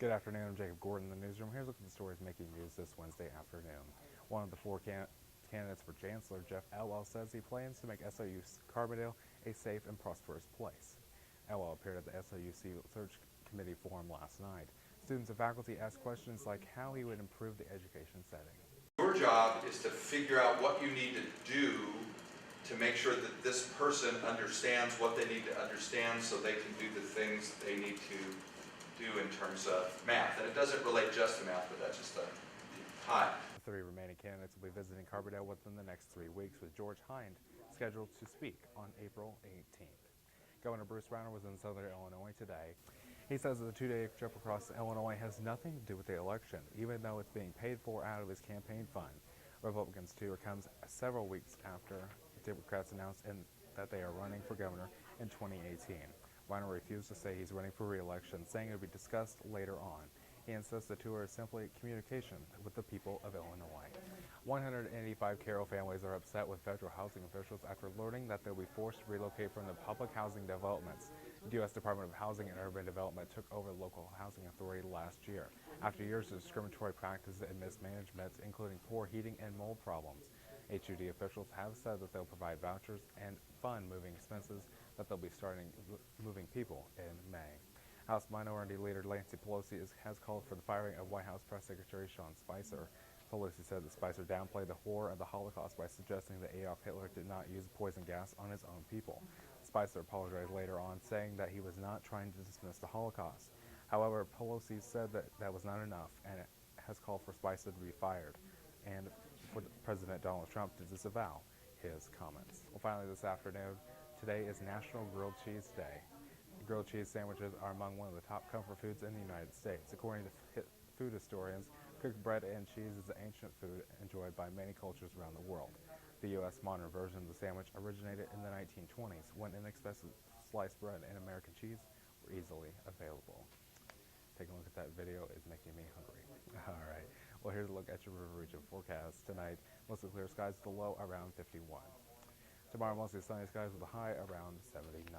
Good afternoon, I'm Jacob Gordon in the newsroom. Here's a look at the stories making news this Wednesday afternoon. One of the four candidates for Chancellor, Jeff Elwell, says he plans to make SOU Carbondale a safe and prosperous place. Elwell appeared at the SOUC Search Committee forum last night. Students and faculty asked questions like how he would improve the education setting. Your job is to figure out what you need to do to make sure that this person understands what they need to understand so they can do the things they need to do in terms of math. And it doesn't relate just to math, but that's just the time. The three remaining candidates will be visiting Carbondale within the next 3 weeks, with George Hind scheduled to speak on April 18th. Governor Bruce Rauner was in southern Illinois today. He says that the two-day trip across Illinois has nothing to do with the election, even though it's being paid for out of his campaign fund. Republicans' tour comes several weeks after Democrats announced that they are running for governor in 2018. Rauner refused to say he's running for re-election, saying it would be discussed later on. He insists the tour is simply communication with the people of Illinois. 185 Carroll families are upset with federal housing officials after learning that they'll be forced to relocate from the public housing developments. The U.S. Department of Housing and Urban Development took over the local housing authority last year, after years of discriminatory practices and mismanagement, including poor heating and mold problems. HUD officials have said that they'll provide vouchers and fund moving expenses, that they'll be starting moving people in May. House Minority Leader Nancy Pelosi has called for the firing of White House Press Secretary Sean Spicer. Pelosi said that Spicer downplayed the horror of the Holocaust by suggesting that Adolf Hitler did not use poison gas on his own people. Spicer apologized later on, saying that he was not trying to dismiss the Holocaust. However, Pelosi said that that was not enough and has called for Spicer to be fired and for President Donald Trump to disavow his comments. Well, finally this afternoon, today is National Grilled Cheese Day. Grilled cheese sandwiches are among one of the top comfort foods in the United States. According to food historians, cooked bread and cheese is an ancient food enjoyed by many cultures around the world. The U.S. modern version of the sandwich originated in the 1920s, when inexpensive sliced bread and American cheese were easily available. Taking a look at that video is making me hungry. All right, well, here's a look at your river region forecast. Tonight, mostly clear skies with a low around 51. Tomorrow, mostly sunny skies with a high around 79.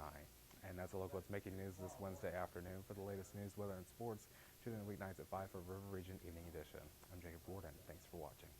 And that's a look what's making news this Wednesday afternoon. For the latest news, weather, and sports, tune in weeknights at 5 for River Region Evening Edition. I'm Jacob Gordon. Thanks for watching.